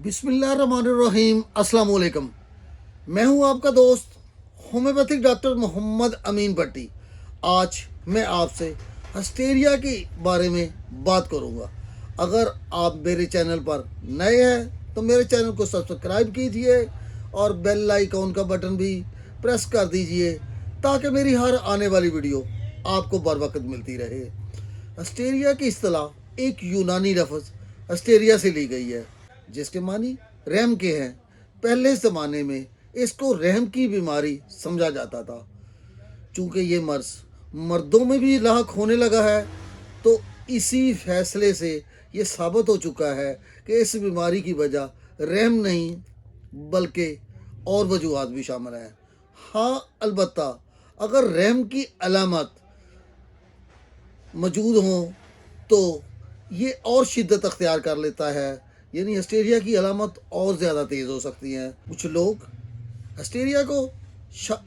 बिस्मिल्लाहिर्रहमानिर्रहीम, अस्सलाम वालेकुम। मैं हूं आपका दोस्त होम्योपैथिक डॉक्टर मोहम्मद अमीन भट्टी। आज मैं आपसे हिस्टीरिया के बारे में बात करूंगा। अगर आप मेरे चैनल पर नए हैं तो मेरे चैनल को सब्सक्राइब कीजिए और बेल आइकॉन का बटन भी प्रेस कर दीजिए ताकि मेरी हर आने वाली वीडियो आपको बर वक्त मिलती रहे। हिस्टीरिया की इस्तिलाह एक यूनानी लफ्ज़ हिस्टीरिया से ली गई है जिसके मानी रहम के हैं। पहले ज़माने में इसको रहम की बीमारी समझा जाता था। चूँकि ये मर्ज मर्दों में भी लाक होने लगा है तो इसी फैसले से ये साबित हो चुका है कि इस बीमारी की वजह रहम नहीं बल्कि और वजूहात भी शामिल हैं। हाँ, अलबत्ता अगर रहम की अलामत मौजूद हों तो ये और शिद्दत अख्तियार कर लेता है, यानी हिस्टीरिया की अलामत और ज़्यादा तेज़ हो सकती हैं। कुछ लोग हिस्टीरिया को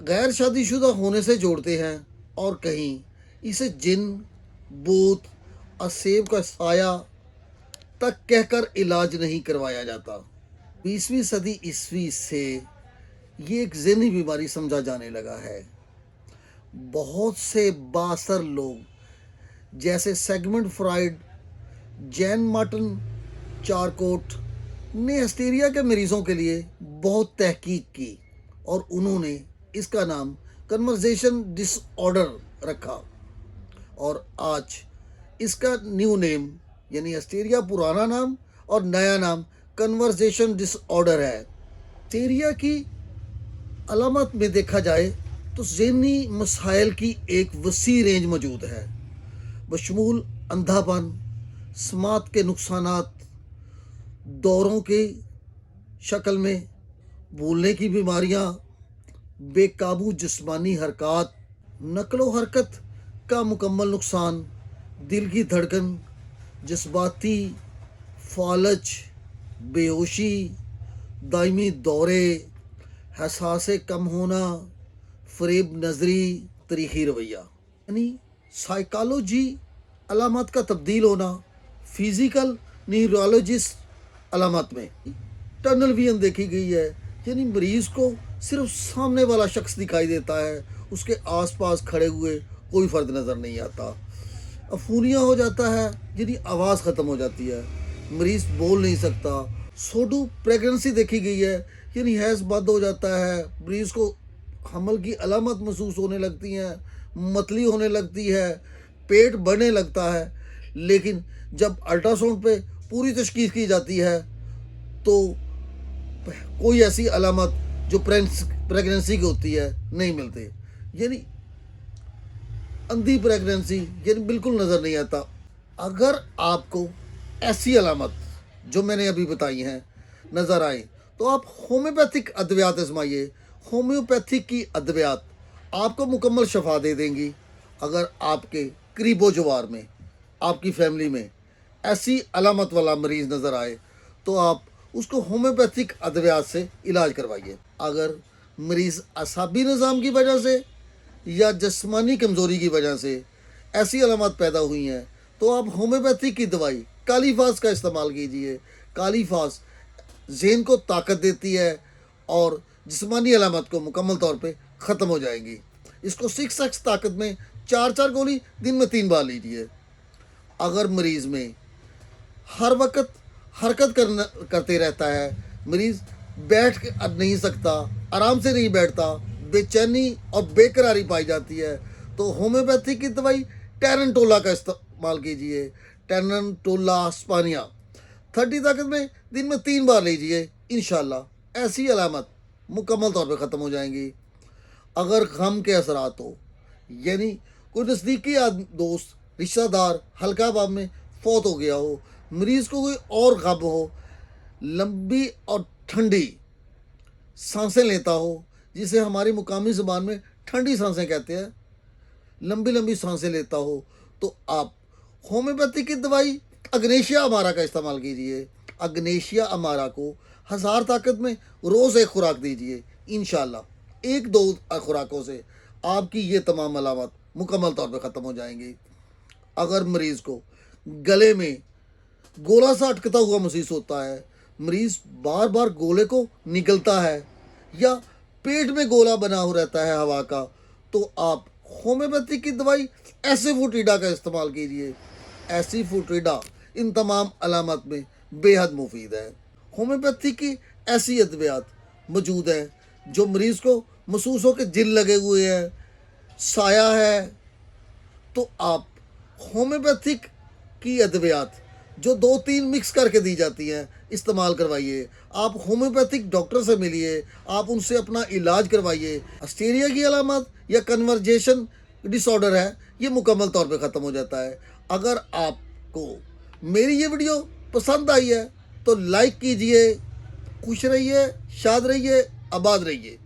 गैर शादीशुदा होने से जोड़ते हैं और कहीं इसे जिन, भूत और सेब का साया तक कहकर इलाज नहीं करवाया जाता। 20वीं सदी ईस्वी से ये एक ज़हनी बीमारी समझा जाने लगा है। बहुत से बासर लोग जैसे segment fried, Jain Martin Charcot ने हिस्टीरिया के मरीज़ों के लिए बहुत तहकीक की और उन्होंने इसका नाम कन्वर्सेशन डिसऑर्डर रखा। और आज इसका न्यू नेम यानी हिस्टीरिया पुराना नाम और नया नाम कन्वर्सेशन डिसऑर्डर है। हिस्टीरिया की अलामत में देखा जाए तो ज़हनी मसाइल की एक वसी रेंज मौजूद है, बशमूल अंधापन, समात के नुकसानात, दौरों के शक्ल में, भूलने की बीमारियां, बेकाबू जिस्मानी हरकत, नकलो हरकत का मुकम्मल नुकसान, दिल की धड़कन, जज्बाती फालज, बेहोशी, दायमी दौरे, हसासे कम होना, फरेब नजरी, तरीखी रवैया, यानी साइकोलॉजी अलामत का तब्दील होना, फिज़िकल न्यूरोलॉजिस्ट अलामत में टनल विजन देखी गई है, यानी मरीज़ को सिर्फ सामने वाला शख्स दिखाई देता है, उसके आसपास खड़े हुए कोई फ़र्द नज़र नहीं आता। अफूनिया हो जाता है, यानी आवाज़ ख़त्म हो जाती है, मरीज़ बोल नहीं सकता। सोडू प्रेगनेंसी देखी गई है, यानी हैज़ बंद हो जाता है, मरीज़ को हमल की अलामत महसूस होने लगती हैं, मतली होने लगती है, पेट बढ़ने लगता है। लेकिन जब अल्ट्रासाउंड पे पूरी तशखीस की जाती है तो कोई ऐसी अलामत जो प्रेगनेंसी की होती है नहीं मिलती, यानी अंधी प्रेगनेंसी यानी बिल्कुल नज़र नहीं आता। अगर आपको ऐसी अलामत जो मैंने अभी बताई हैं नज़र आए तो आप होम्योपैथिक अद्वियात आजमाइए। होम्योपैथिक की अद्वियात आपको मुकम्मल शफा दे देंगी। अगर आपके करीबो जवार में, आपकी फैमिली में ऐसी अलामत वाला मरीज़ नज़र आए तो आप उसको होम्योपैथिक अद्वियात से इलाज करवाइए। अगर मरीज़ असाबी निज़ाम की वजह से या जिस्मानी कमज़ोरी की वजह से ऐसी अलामत पैदा हुई हैं तो आप होम्योपैथिक की दवाई कालीफास का इस्तेमाल कीजिए। कालीफास ज़हन को ताकत देती है और जिस्मानी अलामत को मुकम्मल तौर पे ख़त्म हो जाएंगी। इसको 6x ताकत में 4-4 गोली दिन में 3 बार लीजिए। अगर मरीज़ में हर वक्त हरकत करते रहता है, मरीज़ बैठ नहीं सकता, आराम से नहीं बैठता, बेचैनी और बेकरारी पाई जाती है तो होम्योपैथिक की दवाई टेरनटोला का इस्तेमाल कीजिए। टेरनटोला स्पानिया 30 ताकत में दिन में 3 बार लीजिए, इंशाल्लाह ऐसी अलामत मुकम्मल तौर पे ख़त्म हो जाएंगी। अगर गम के असरात हो, यानी कोई नज़दीकी दोस्त रिश्तेदार हल्का बाब में फौत हो गया हो, मरीज़ को कोई और गम हो, लंबी और ठंडी सांसें लेता हो, जिसे हमारी मुकामी ज़बान में ठंडी सांसें कहते हैं, लंबी लंबी सांसें लेता हो तो आप होम्योपैथी की दवाई अग्नेशिया अमारा का इस्तेमाल कीजिए। अग्नेशिया अमारा को 1000 ताकत में रोज़ एक खुराक दीजिए, इंशाल्लाह 1-2 खुराकों से आपकी ये तमाम अलामत मुकम्मल तौर पर ख़त्म हो जाएंगी। अगर मरीज़ को गले में गोला सा अटकता हुआ महसूस होता है, मरीज बार बार गोले को निगलता है या पेट में गोला बना हो रहता है हवा का, तो आप होम्योपैथी की दवाई एसिफोटिडा का इस्तेमाल कीजिए। एसिफोटिडा इन तमाम अलामत में बेहद मुफीद है। होम्योपैथी की ऐसी अद्वियात मौजूद हैं जो मरीज़ को महसूस हो कि जिन लगे हुए हैं, साया है, तो आप होम्योपैथिक की अद्वियात जो 2-3 मिक्स करके दी जाती हैं इस्तेमाल करवाइए। आप होम्योपैथिक डॉक्टर से मिलिए, आप उनसे अपना इलाज करवाइए। हिस्टीरिया की अलामत या कन्वर्जेशन डिसऑर्डर है, ये मुकम्मल तौर पे ख़त्म हो जाता है। अगर आपको मेरी ये वीडियो पसंद आई है तो लाइक कीजिए। खुश रहिए, शाद रहिए, आबाद रहिए।